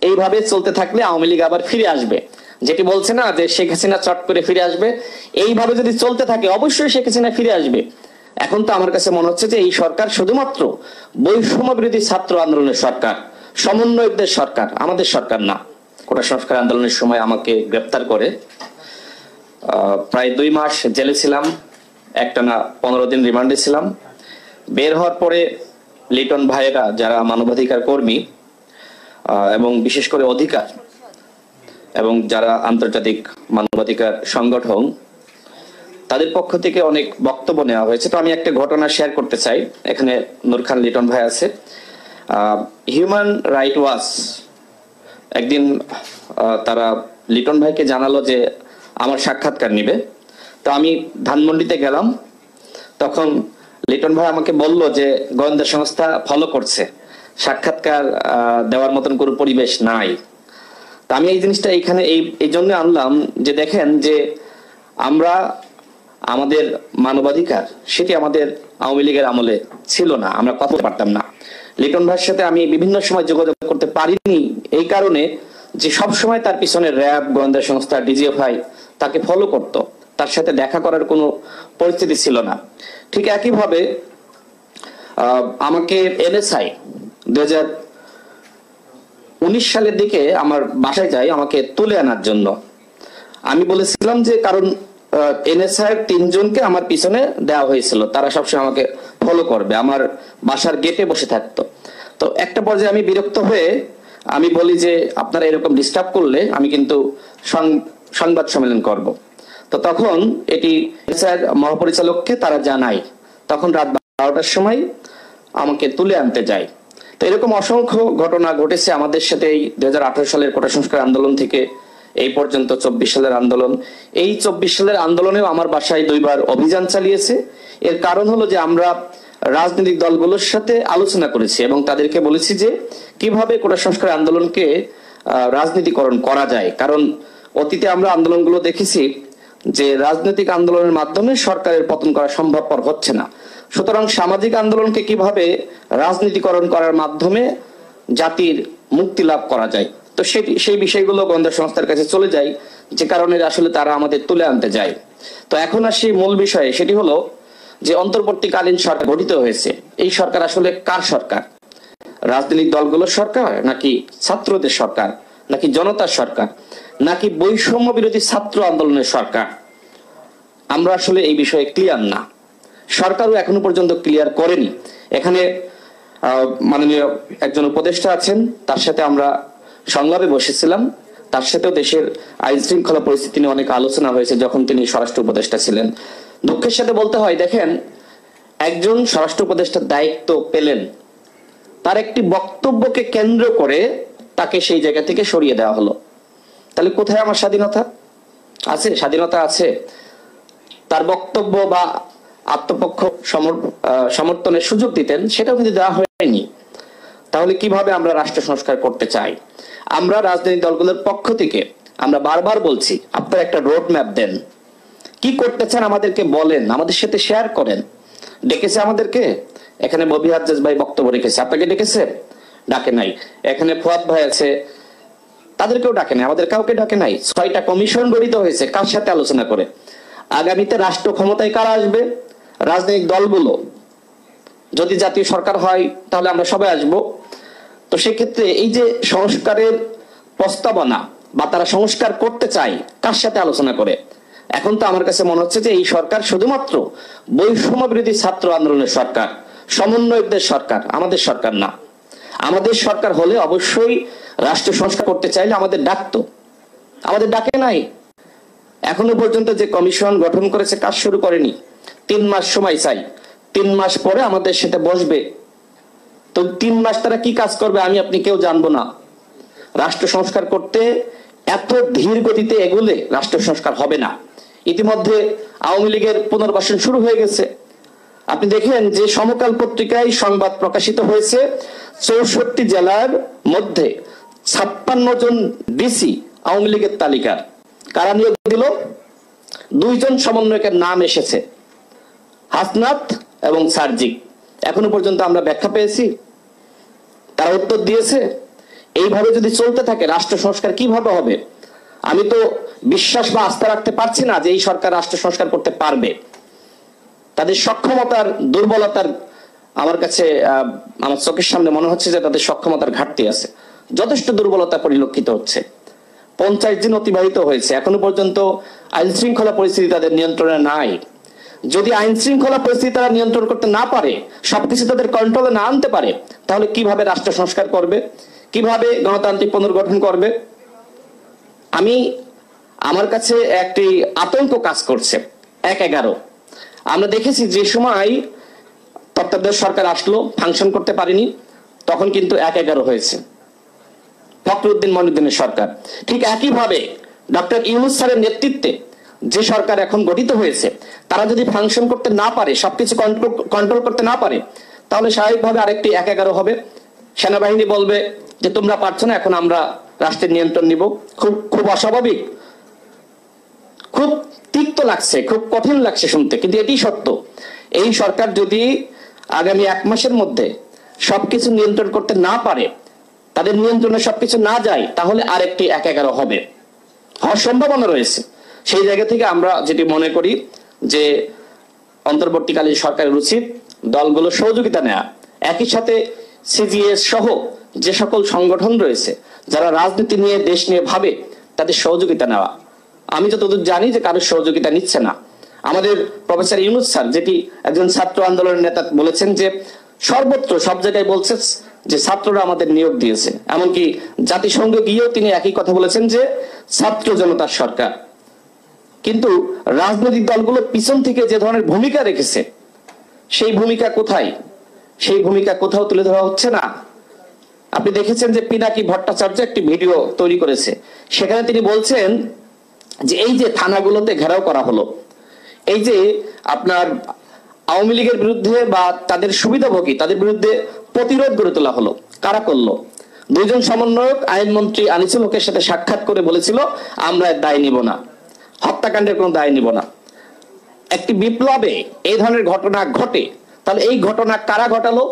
এইভাবে চলতে থাকলে আওয়ামী লীগ আবার ফিরে আসবে। যেটি বলছে না যে শেখ হাসিনা চট করে ফিরে আসবে, এইভাবে যদি চলতে থাকে অবশ্যই শেখ হাসিনা ফিরে আসবে। এখন তো আমার কাছে মনে হচ্ছে যে এই সরকার শুধুমাত্র বৈষম্য বিরোধী ছাত্র আন্দোলনের সরকার, সমন্বয়কদের সরকার, আমাদের সরকার না। কোটা সংস্কার আন্দোলনের সময় আমাকে গ্রেপ্তার করে প্রায় 2 মাস জেলে ছিলাম, একটানা 15 দিন রিমান্ডে ছিলাম। বের হওয়ার পরে লিটন ভাইয়েরা যারা মানবাধিকার কর্মী এবং বিশেষ করে অধিকার এবং যারা আন্তর্জাতিক মানবাধিকার সংগঠন, তাদের পক্ষ থেকে অনেক বক্তব্য নেওয়া হয়েছে। তো আমি একটা ঘটনা শেয়ার করতে চাই। এখানে নূর খান লিটন ভাই আছে। হিউম্যান রাইট ওয়াচ একদিন তারা লিটন ভাইকে জানালো যে আমার সাক্ষাৎকার নিবে। তো আমি ধানমন্ডিতে গেলাম, তখন লিটন ভাই আমাকে বলল যে গোয়েন্দা সংস্থা ফলো করছে, সাক্ষাৎকার দেওয়ার মতন কোনো পরিবেশ নাই। তা আমি এই জিনিসটা এইখানে এই জন্য আনলাম যে দেখেন যে আমরা আমাদের মানবাধিকার সেটি আমাদের আওয়ামী লীগের আমলে ছিল না, আমরা কথা বলতে পারতাম না। লিটন ভাইয়ের সাথে আমি বিভিন্ন সময় যোগাযোগ করতে পারিনি এই কারণে যে সব সময় তার পিছনে র্যাব, গোয়েন্দা সংস্থা, ডিজিএফআই তাকে ফলো করত, তার সাথে দেখা করার কোনো পরিস্থিতি ছিল না। ঠিক একইভাবে আমাকে এনএসআই 2019 সালের দিকে আমার বাসায় যায় আমাকে তুলে আনার জন্য। আমি বলেছিলাম যে কারণ এনএসআই 3 জনকে আমার পিছনে দেওয়া হয়েছিল, তারা সবসময় আমাকে ফলো করবে, আমার বাসার গেটে বসে থাকতো। তো একটা পর্যায়ে আমি বিরক্ত হয়ে আমি বলি যে আপনারা এরকম ডিস্টার্ব করলে আমি কিন্তু সংবাদ সম্মেলন করব। তো তখন এটি এনএসআইয়ের মহাপরিচালককে তারা জানায়, তখন রাত 12টার সময় আমাকে তুলে আনতে যায়। তো এরকম অসংখ্য ঘটনা ঘটেছে আমাদের সাথে। এই 2018 সালের কোটা সংস্কার আন্দোলন থেকে এই পর্যন্ত 24 সালের আন্দোলন, এই 24 সালের আন্দোলনেও আমার বাসায় 2 বার অভিযান চালিয়েছে। এর কারণ হলো যে আমরা রাজনৈতিক দলগুলোর সাথে আলোচনা করেছি এবং তাদেরকে বলেছি যে কিভাবে কোটা সংস্কার আন্দোলনকে রাজনীতিকরণ করা যায়। কারণ অতীতে আমরা আন্দোলনগুলো দেখেছি যে রাজনৈতিক আন্দোলনের মাধ্যমে সরকারের পতন করা সম্ভবপর হচ্ছে না। সুতরাং সামাজিক আন্দোলনকে কিভাবে রাজনীতিকরণ করার মাধ্যমে জাতির মুক্তি লাভ করা যায়, তো সেই বিষয়গুলো গোয়েন্দা সংস্থার কাছে চলে যায়, যে কারণে আসলে তারা আমাদের তুলে আনতে যায়। তো এখন আসি মূল বিষয়ে, সেটি হলো যে অন্তর্বর্তীকালীন সরকার গঠিত হয়েছে। এই সরকার আসলে কার সরকার? রাজনৈতিক দলগুলোর সরকার, নাকি ছাত্রদের সরকার, নাকি জনতার সরকার, নাকি বৈষম্য বিরোধী ছাত্র আন্দোলনের সরকার? আমরা আসলে এই বিষয়ে ক্লিয়ার না, সরকারও এখনো পর্যন্ত ক্লিয়ার করেনি। এখানে মাননীয় একজন উপদেষ্টা আছেন, তার সাথে আমরা সংলাপে বসেছিলাম, তার সাথেও দেশের আইন শৃঙ্খলা পরিস্থিতি নিয়ে অনেক আলোচনা হয়েছে যখন তিনি স্বরাষ্ট্র উপদেষ্টা ছিলেন। দুঃখের সাথে বলতে হয়, দেখেন একজন স্বরাষ্ট্র উপদেষ্টার দায়িত্ব পেলেন, তার একটি বক্তব্যকে কেন্দ্র করে তাকে সেই জায়গা থেকে সরিয়ে দেওয়া হলো। তাহলে কোথায় আমার স্বাধীনতা আছে? স্বাধীনতা আছে? তার বক্তব্য বা আত্মপক্ষ সমর্থনের সুযোগ দিতেন, সেটাও কিন্তু দেওয়া হয়নি। তাহলে কিভাবে আমরা রাষ্ট্র সংস্কার করতে চাই? আমরা রাজনৈতিক দলগুলোর পক্ষ থেকে আমরা বারবার বলছি, আপনারা একটা রোড ম্যাপ দেন, কি করতে চান আমাদেরকে বলেন, আমাদের সাথে শেয়ার করেন। ডেকেছে আমাদেরকে, এখানে ববি হাজ্জাজ ভাই বক্তব্য রেখেছে, আপনাকে ডেকেছে? ডাকে নাই। এখানে ফুয়াদ ভাই আছে, তাদেরকেও ডাকে নাই, আমাদের কাউকে ডাকে নাই। 6টা কমিশন গঠিত হয়েছে, কার সাথে আলোচনা করে? আগামীতে রাষ্ট্র ক্ষমতায় কারা আসবে? রাজনৈতিক দলগুলো। যদি জাতীয় সরকার হয় তাহলে আমরা সবাই আসব। তো সেক্ষেত্রে এই যে সংস্কারের প্রস্তাবনা বা তারা সংস্কার করতে চায়, কার সাথে আলোচনা করে? এখন তো আমার কাছে মনে হচ্ছে যে এই সরকার শুধুমাত্র বৈষম্য বিরোধী ছাত্র আন্দোলনের সরকার, সমন্বয়কদের সরকার, আমাদের সরকার না। আমাদের সরকার হলে অবশ্যই রাষ্ট্র সংস্কার করতে চাইলে আমাদের ডাকতো, আমাদের ডাকে নাই। এখনো পর্যন্ত যে কমিশন গঠন করেছে কাজ শুরু করেনি। 3 মাস সময় চাই, 3 মাস পরে আমাদের সাথে বসবে। তো 3 মাস তারা কি কাজ করবে আমি আপনি কেউ জানবো না। রাষ্ট্র সংস্কার করতে এত ধীর গতিতে এগুলে রাষ্ট্র সংস্কার হবে না। ইতিমধ্যে আওয়ামী লীগের পুনর্বাসন শুরু হয়ে গেছে। আপনি দেখেন যে সমকাল পত্রিকায় সংবাদ প্রকাশিত হয়েছে, 64 জেলার মধ্যে 56 জন ডিসি আওয়ামী লীগের তালিকার। কারা নিয়োগ দিল? 2 জন সমন্বয়কের নাম এসেছে, হাসনাত এবং সার্জিক। এখনো পর্যন্ত আমরা ব্যাখ্যা পেয়েছি? তারা উত্তর দিয়েছে? এইভাবে যদি চলতে থাকে রাষ্ট্র সংস্কার কিভাবে হবে? আমি তো বিশ্বাস বা আস্থা রাখতে পারছি না যে এই সরকার রাষ্ট্র সংস্কার করতে পারবে। তাদের সক্ষমতার দুর্বলতার আমার কাছে আমার চোখের সামনে মনে হচ্ছে যে তাদের সক্ষমতার ঘাটতি আছে, যথেষ্ট দুর্বলতা পরিলক্ষিত হচ্ছে। 50 দিন অতিবাহিত হয়েছে, এখনো পর্যন্ত আইন শৃঙ্খলা পরিস্থিতি তাদের নিয়ন্ত্রণে নাই। যদি আইন শৃঙ্খলা পরিস্থিতি তারা নিয়ন্ত্রণ করতে না পারে, সবকিছু তাদের কন্ট্রোলে না আনতে পারে, তাহলে কিভাবে রাষ্ট্র সংস্কার করবে, কিভাবে গণতান্ত্রিক পুনর্গঠন করবে? আমার কাছে একটি আতঙ্ক কাজ করছে। 1-11 আমরা দেখেছি যে সময় তত্ত্বাবধায়ক সরকার আসলো, ফাংশন করতে পারেনি, তখন কিন্তু 1-11 হয়েছে ফখরুদ্দিন মঈনুদ্দিনের সরকার। ঠিক একইভাবে ডক্টর ইউনূস স্যারের নেতৃত্বে যে সরকার এখন গঠিত হয়েছে, তারা যদি ফাংশন করতে না পারে, সবকিছু কন্ট্রোল করতে না পারে, তাহলে স্বাভাবিকভাবে আরেকটি 1-11 হবে। সেনাবাহিনী বলবে যে তোমরা পারছো না, এখন আমরা রাষ্ট্রের নিয়ন্ত্রণ নিব। খুব অস্বাভাবিক, খুব তিক্ত লাগছে, খুব কঠিন লাগছে শুনতে, কিন্তু এটি সত্য। এই সরকার যদি আগামী 1 মাসের মধ্যে সবকিছু নিয়ন্ত্রণ করতে না পারে, তাদের নিয়ন্ত্রণে সবকিছু না যায়, তাহলে আরেকটি 1-11 হবে, হওয়ার সম্ভাবনা রয়েছে। সেই জায়গা থেকে আমরা যেটি মনে করি যে অন্তর্বর্তীকালীন সরকারের উচিত দলগুলো সহযোগিতা নেওয়া, একই সাথে সিজিএস সহ যে সকল সংগঠন রয়েছে যারা রাজনীতি নিয়ে দেশ নিয়ে ভাবে, তাদের সহযোগিতা নেওয়া। আমি যতদূর জানি যে কারোর সহযোগিতা নিচ্ছে না। আমাদের প্রফেসর ইউনূস স্যার, যেটি একজন ছাত্র আন্দোলনের নেতা, বলেছেন যে সর্বত্র সব জায়গায় বলছে যে ছাত্ররা আমাদের নিয়োগ দিয়েছে। এমনকি জাতিসংঘে গিয়েও তিনি একই কথা বলেছেন যে ছাত্র জনতার সরকার। কিন্তু রাজনৈতিক দলগুলো পিছন থেকে যে ধরনের ভূমিকা রেখেছে, সেই ভূমিকা কোথায়? সেই ভূমিকা কোথাও তুলে ধরা হচ্ছে না। আপনি দেখেছেন যে পিনাকি ভট্টাচার্য একটি ভিডিও তৈরি করেছে, সেখানে তিনি বলছেন যে এই যে থানাগুলোতে ঘেরাও করা হলো, এই যে আপনার আওয়ামী লীগের বিরুদ্ধে বা তাদের সুবিধাভোগী, তাদের বিরুদ্ধে প্রতিরোধ গড়ে তোলা হলো, কারা করলো? 2 জন সমন্বয়ক আইনমন্ত্রী আনিসুল হকের সাথে সাক্ষাৎ করে বলেছিল আমরা দায় নিব না, হত্যাকাণ্ডের কোনো দায় নিব না। একটি বিপ্লবে এই ধরনের ঘটনা ঘটে, তাহলে এই ঘটনা কারা ঘটালো?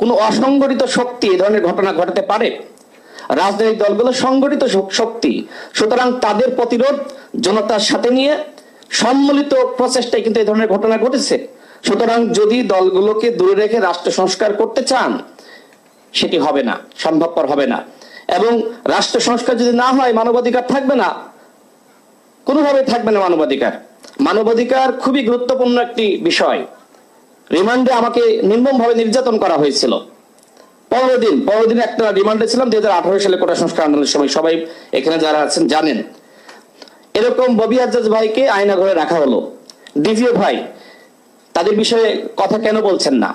কোনো অসংগঠিত শক্তি এই ধরনের ঘটনা ঘটাতে পারে? রাজনৈতিক দলগুলো সংগঠিত শক্তি, সুতরাং তাদের প্রতিরোধ জনতার সাথে নিয়ে সম্মিলিত প্রচেষ্টায় কিন্তু এই ধরনের ঘটনা ঘটেছে। সুতরাং যদি দলগুলোকে দূরে রেখে রাষ্ট্র সংস্কার করতে চান, সেটি হবে না, সম্ভবপর হবে না। এবং রাষ্ট্র সংস্কার যদি না হয়, মানবাধিকার থাকবে না, কোনোভাবে থাকবে না মানবাধিকার। মানবাধিকার খুবই গুরুত্বপূর্ণ একটি বিষয়। রিমান্ডে আমাকে নির্মমভাবে নির্যাতন করা হয়েছিল। 15 দিন একটা রিমান্ডে ছিলাম 2018 সালে কোটা সংস্কার আন্দোলনের সময়। সবাই এখানে যারা আছেন জানেন। এরকম ববি আজ্জাজ ভাইকে আয়না ঘরে রাখা হলো। ডিজিও ভাই, তাদের বিষয়ে কথা কেন বলছেন না?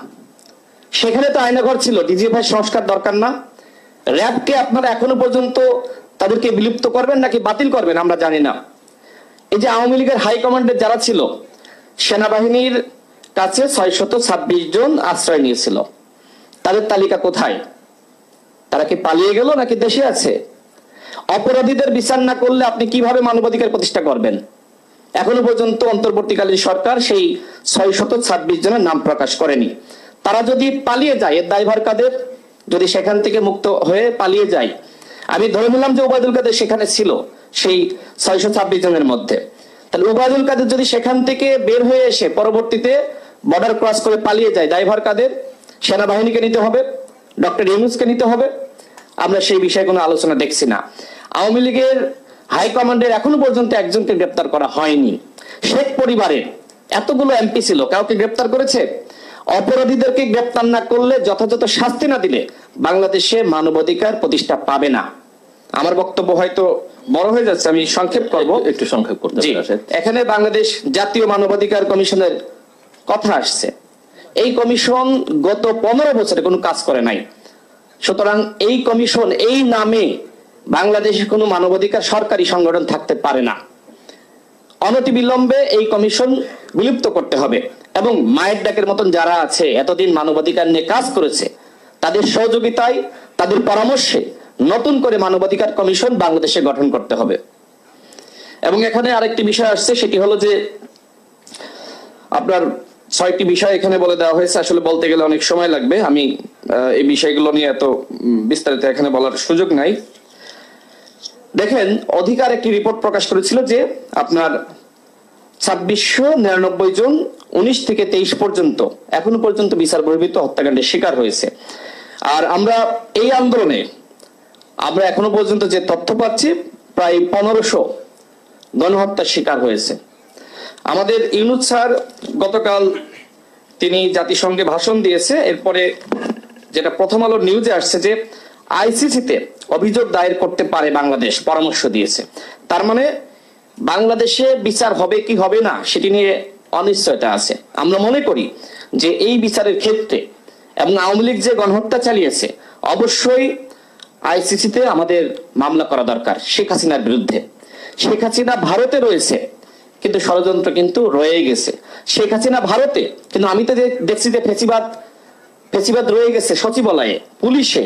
সেখানে তো আয়না ঘর ছিল, ডিজিও ভাই সংস্কার দরকার না? র্যাবকে আপনারা এখনো পর্যন্ত তাদেরকে বিলুপ্ত করবেন নাকি বাতিল করবেন আমরা জানি না। এই যে আওয়ামী লীগের হাইকমান্ডের যারা ছিল, সেনাবাহিনীর কাছে 626 জন আশ্রয় নিয়েছিল, তাদের তালিকা কোথায়? তারা কি পালিয়ে গেল নাকি দেশে আছে? অপরাধীদের বিচার না করলে আপনি কিভাবে মানবাধিকার প্রতিষ্ঠা করবেন? এখনো পর্যন্ত অন্তর্বর্তীকালীন সরকার সেই 626 জনের নাম প্রকাশ করেনি। তারা যদি পালিয়ে যায়, এর দায়ভার কাদের? যদি সেখান থেকে মুক্ত হয়ে পালিয়ে যায়, আমি ধরে নিলাম যে ওবায়দুল কাদের সেখানে ছিল সেই 626 জনের মধ্যে, তাহলে ওবায়দুল কাদের যদি সেখান থেকে বের হয়ে এসে পরবর্তীতে বর্ডার ক্রস করে পালিয়ে যায়, দায়ভার কাদের? সেনাবাহিনীকে নিতে হবে, ডক্টর ইউনূসকে নিতে হবে। আমরা সেই বিষয়ে কোনো আলোচনা দেখছি না। আওয়ামী লীগের হাইকমান্ডের এখনো পর্যন্ত একজনকে গ্রেপ্তার করা হয়নি। শেখ পরিবারের এতগুলো এমপি ছিল, কাউকে গ্রেপ্তার করেছে? অপরাধীদেরকে গ্রেপ্তার না করলে, যথাযথ শাস্তি না দিলে বাংলাদেশে মানবাধিকার প্রতিষ্ঠা পাবে না। আমার বক্তব্য হয়তো বড় হয়ে যাচ্ছে, আমি সংক্ষেপ করব, একটু সংক্ষেপ করতে। এখানে বাংলাদেশ জাতীয় মানবাধিকার কমিশনের কথা আসছে। এই কমিশন গত 15 বছরে কোনো কাজ করে নাই। সুতরাং এই কমিশন, এই নামে বাংলাদেশে কোনো মানবাধিকার সরকারি সংগঠন থাকতে পারে না। অনতিবিলম্বে এই কমিশন বিলুপ্ত করতে হবে এবং মায়ের ডাকের মতন যারা আছে, এতদিন মানবাধিকার নিয়ে কাজ করেছে, তাদের সহযোগিতায়, তাদের পরামর্শে নতুন করে মানবাধিকার কমিশন বাংলাদেশে গঠন করতে হবে। এবং এখানে আরেকটি বিষয় আসছে, সেটি হলো যে আপনার 6টি বিষয় এখানে বলে দেওয়া হয়েছে। আসলে বলতে গেলে অনেক সময় লাগবে, আমি এই বিষয়গুলো নিয়ে এত বিস্তারিত এখানে বলার সুযোগ নাই। দেখেন, অধিকার একটি রিপোর্ট প্রকাশ করেছিল যে আপনার 2699 জন 19 থেকে 23 পর্যন্ত এখনো পর্যন্ত বিচার বহির্ভূত হত্যাকাণ্ডের শিকার হয়েছে। আর আমরা এই আন্দোলনে আমরা এখনো পর্যন্ত যে তথ্য পাচ্ছি, প্রায় 1500 গণহত্যার শিকার হয়েছে। আমাদের ইউনূস স্যার গতকাল তিনি জাতিসংঘে ভাষণ দিয়েছে। এরপরে যেটা প্রথম আলোর নিউজে আসছে যে আইসিসিতে অভিযোগ দায়ের করতে পারে বাংলাদেশ, পরামর্শ দিয়েছে। তার মানে বাংলাদেশে বিচার হবে কি হবে না সেটি নিয়ে অনিশ্চয়তা আছে। আমরা মনে করি যে এই বিচারের ক্ষেত্রে এবং আওয়ামী লীগ যে গণহত্যা চালিয়েছে, অবশ্যই আইসিসিতে আমাদের মামলা করা দরকার শেখ হাসিনার বিরুদ্ধে। শেখ হাসিনা ভারতে রয়েছে, কিন্তু ষড়যন্ত্র কিন্তু রয়ে গেছে। শেখ হাসিনা ভারতে, কিন্তু আমি তো দেখছি যে ফেসিবাদ রয়ে গেছে সচিবালয়ে, পুলিশে,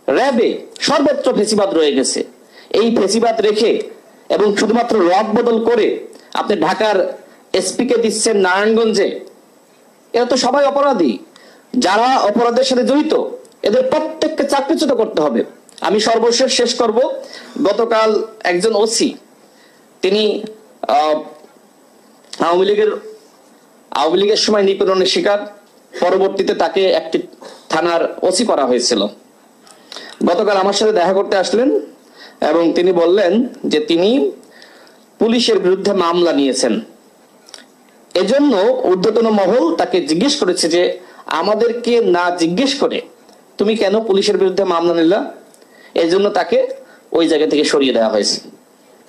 র্যাবে, সর্বত্র ফেসিবাদ রয়ে গেছে। এই ফেসিবাদ রেখে এবং শুধুমাত্র রদ বদল করে আপনি ঢাকার এসপি কে দিচ্ছেন নারায়ণগঞ্জে। এরা তো সবাই অপরাধী। যারা অপরাধের সাথে জড়িত এদের প্রত্যেককে চাকরিচ্যুত করতে হবে। আমি সর্বশেষ শেষ করব, গতকাল একজন ওসি, তিনি আওয়ামী লীগের সময় নিপীড়নের শিকার, পরবর্তীতে তাকে একটি থানার ওসি করা হয়েছিল। গতকাল আমার সাথে দেখা করতে আসলেন এবং তিনি বললেন যে তিনি পুলিশের বিরুদ্ধে মামলা নিয়েছেন। এজন্য ঊর্ধ্বতন মহল তাকে জিজ্ঞেস করেছে যে আমাদেরকে না জিজ্ঞেস করে তুমি কেন পুলিশের বিরুদ্ধে মামলা নিলা। এজন্য তাকে ওই জায়গা থেকে সরিয়ে দেওয়া হয়েছে।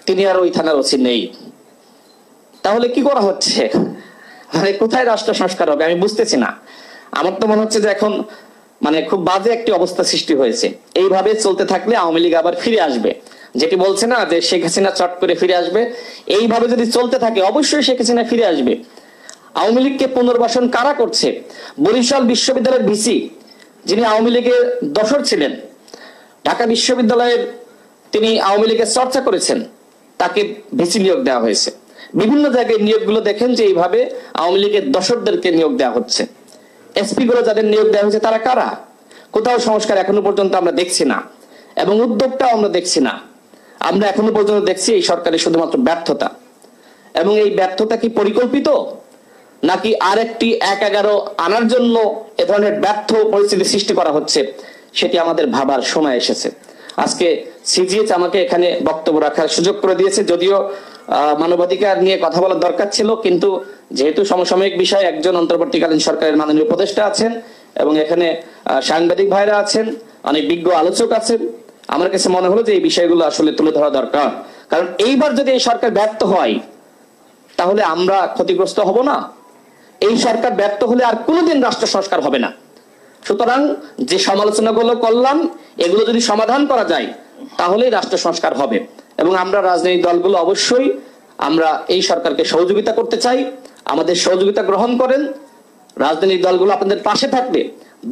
তিনি আর ওই থানার ওসি নেই। তাহলে কি করা হচ্ছে? মানে কোথায় রাষ্ট্র সংস্কার হবে আমি বুঝতেছি না। আমার তো মনে হচ্ছে যে এখন মানে খুব বাজে একটি অবস্থা সৃষ্টি হয়েছে। এইভাবে চলতে থাকলে আওয়ামী লীগ আবার ফিরে আসবে। যেটি বলছে না যে শেখ হাসিনা চট করে ফিরে আসবে, এইভাবে যদি চলতে থাকে অবশ্যই শেখ হাসিনা ফিরে আসবে। আওয়ামী লীগকে পুনর্বাসন কারা করছে? বরিশাল বিশ্ববিদ্যালয়ের ভিসি, যিনি আওয়ামী লীগের দোসর ছিলেন, ঢাকা বিশ্ববিদ্যালয়ের তিনি আওয়ামী লীগের চর্চা করেছেন, তাকে ভিসি নিয়োগ দেওয়া হয়েছে। বিভিন্ন জায়গায় নিয়োগগুলো দেখেন যে এইভাবে আওয়ামী লীগের দোসরদেরকে নিয়োগ দেওয়া হচ্ছে। এসপি গুলো যাদের নিয়োগ দেওয়া হয়েছে তারা কারা? কোথাও সংস্কার এখনো পর্যন্ত আমরা দেখছি না এবং উদ্যোগটাও আমরা দেখছি না। আমরা এখনো পর্যন্ত দেখছি এই সরকারের শুধুমাত্র ব্যর্থতা। এবং এই ব্যর্থতা কি পরিকল্পিত, নাকি আরেকটি 1-11 আনার জন্য এ ধরনের ব্যর্থ পরিস্থিতি সৃষ্টি করা হচ্ছে, সেটি আমাদের ভাবার সময় এসেছে। আজকে সিজিএইচ আমাকে এখানে বক্তব্য রাখার সুযোগ করে দিয়েছে। যদিও মানবাধিকার নিয়ে কথা বলার দরকার ছিল, কিন্তু যেহেতু সমসাময়িক বিষয়, একজন অন্তর্বর্তীকালীন সরকারের মাননীয় উপদেষ্টা আছেন এবং এখানে সাংবাদিক ভাইরা আছেন, অনেক বিজ্ঞ আলোচক আছেন, আমার কাছে মনে হলো যে এই বিষয়গুলো আসলে তুলে ধরা দরকার। কারণ এইবার যদি এই সরকার ব্যর্থ হয় তাহলে আমরা ক্ষতিগ্রস্ত হব না। এই সরকার ব্যর্থ হলে আর কোনোদিন রাষ্ট্র সংস্কার হবে না। সুতরাং যে সমালোচনাগুলো করলাম এগুলো যদি সমাধান করা যায় তাহলেই রাষ্ট্র সংস্কার হবে। এবং আমরা রাজনৈতিক দলগুলো অবশ্যই আমরা এই সরকারকে সহযোগিতা করতে চাই। আমাদের সহযোগিতা গ্রহণ করেন। রাজনৈতিক দলগুলো আপনাদের পাশে থাকবে,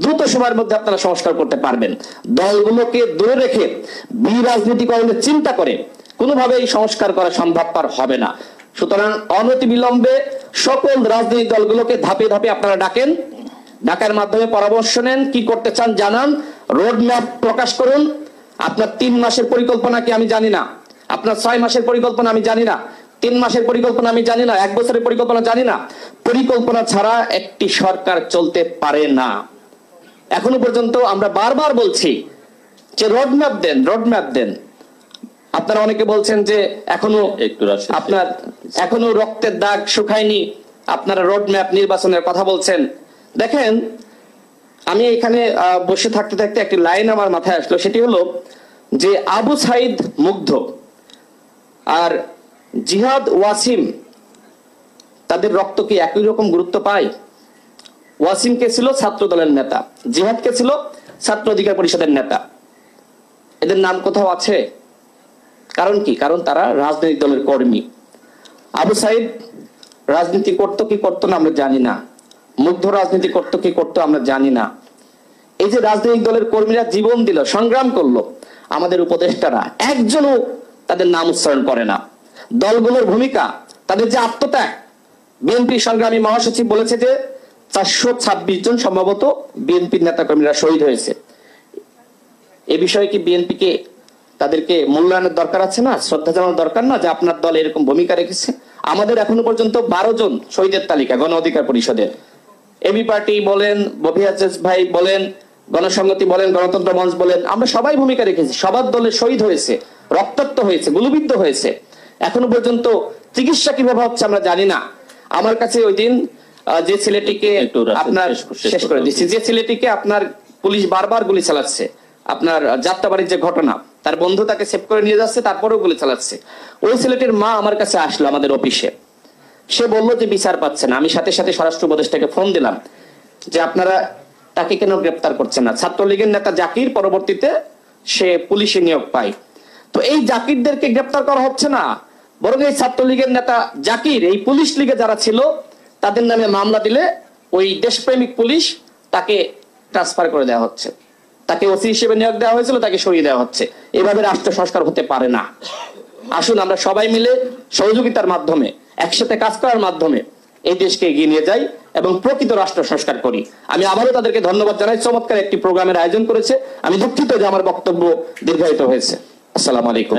দ্রুত সময়ের মধ্যে আপনারা সংস্কার করতে পারবেন। দলগুলোকে দূরে রেখে বিরাজনীতিকরণের চিন্তা করে কোনোভাবে এই সংস্কার করা সম্ভবপর হবে না। সুতরাং অনতিবিলম্বে সকল রাজনৈতিক দলগুলোকে ধাপে ধাপে আপনারা ডাকেন, ডাকার মাধ্যমে পরামর্শ নেন, কি করতে চান জানান, রোড ম্যাপ প্রকাশ করুন। আপনার 3 মাসের পরিকল্পনা কি আমি জানি না, আপনার 6 মাসের পরিকল্পনা আমি জানি না, 3 মাসের পরিকল্পনা আমি জানি না, 1 বছরের পরিকল্পনা জানি না। পরিকল্পনা ছাড়া একটি সরকার চলতে পারে না। এখনো পর্যন্ত আমরা বারবার বলছি যে রোড ম্যাপ দেন, রোড ম্যাপ দেন। আপনারা অনেকে বলছেন যে এখনো রক্তের দাগ শুকায়নি, আপনারা রোড ম্যাপ নির্বাচনের কথা বলছেন। দেখেন, আমি এখানে বসে থাকতে থাকতে একটি লাইন আমার মাথায় আসলো, সেটি হলো যে আবু সাইদ মুগ্ধ আর জিহাদ ওয়াসিম, তাদের রক্ত কি একই রকম গুরুত্ব পায়? ওয়াসিম কে ছিল ছাত্র দলের নেতা, জিহাদ কে ছিল ছাত্র অধিকার পরিষদের নেতা। এদের নাম কোথাও আছে? কারণ কি? কারণ তারা রাজনৈতিক দলের কর্মী। আবু সাইদ রাজনীতি করতো কি করতো না আমরা জানি না, মুগ্ধ রাজনীতি করতো কি করতো আমরা জানি না। এই যে রাজনৈতিক দলের কর্মীরা জীবন দিল, সংগ্রাম করলো, আমাদের উপদেষ্টারা একজনও তাদের নাম উচ্চারণ করে না। দলগুলোর ভূমিকা, তাদের যে আত্মত্যাগ, বিএনপি সংগ্রামী মহাসচিব বলেছে যে 426 জন সম্ভবত বিএনপির নেতাকর্মীরা শহীদ হয়েছে। এ বিষয়ে কি বিএনপিকে তাদেরকে মূল্যায়নের দরকার আছে না, শ্রদ্ধা জানানোর দরকার না যে আপনার দল এরকম ভূমিকা রেখেছে? আমাদের এখনো পর্যন্ত 12 জন শহীদের তালিকা গণ অধিকার পরিষদের, এবি পার্টি বলেন, ববিয়াজেজ ভাই বলেন, গণসংহতি বলেন, গণতন্ত্র মঞ্চ বলেন, আমরা সবাই ভূমিকা রেখেছি। সবার দলে শহীদ হয়েছে, রক্তাক্ত হয়েছে, গুলিবিদ্ধ হয়েছে। এখনো পর্যন্ত চিকিৎসা কিভাবে হচ্ছে আমরা জানি না। আমার কাছে ওই দিন যে ছেলেটিকে আপনার শেষ করে দিচ্ছি, যে ছেলেটিকে আপনার পুলিশ বারবার গুলি চালাচ্ছে, আপনার যাত্রাবাড়ির যে ঘটনা, তার বন্ধু তাকে সেভ করে নিয়ে যাচ্ছে, তারপরেও গুলি চালাচ্ছে। ওই ছেলেটির মা আমার কাছে আসলো আমাদের অফিসে, সে বলল যে বিচার পাচ্ছে না। আমি সাথে সাথে স্বরাষ্ট্র উপদেষ্টাকে ফোন দিলাম যে আপনারা তাকে কেন গ্রেপ্তার করছেন না? ছাত্রলীগের নেতা জাকির পরবর্তীতে সে পুলিশে নিয়োগ পায়। তো এই জাকিরদেরকে গ্রেপ্তার করা হচ্ছে না, বরং এই ছাত্রলীগের নেতা জাকির এই পুলিশ লীগে যারা ছিল তাদের নামে মামলা দিলে ওই দেশপ্রেমিক পুলিশ তাকে ট্রান্সফার করে দেওয়া হচ্ছে, তাকে ওসি হিসেবে নিয়োগ দেওয়া হয়েছিল, তাকে সরিয়ে দেওয়া হচ্ছে। এভাবে রাষ্ট্র সংস্কার হতে পারে না। আসুন আমরা সবাই মিলে সহযোগিতার মাধ্যমে, একসাথে কাজ করার মাধ্যমে এই দেশকে এগিয়ে নিয়ে যাই এবং প্রকৃত রাষ্ট্র সংস্কার করি। আমি আবারও তাদেরকে ধন্যবাদ জানাই, চমৎকার একটি প্রোগ্রামের আয়োজন করেছে। আমি দুঃখিত যে আমার বক্তব্য দীর্ঘায়িত হয়েছে। আসসালামু আলাইকুম।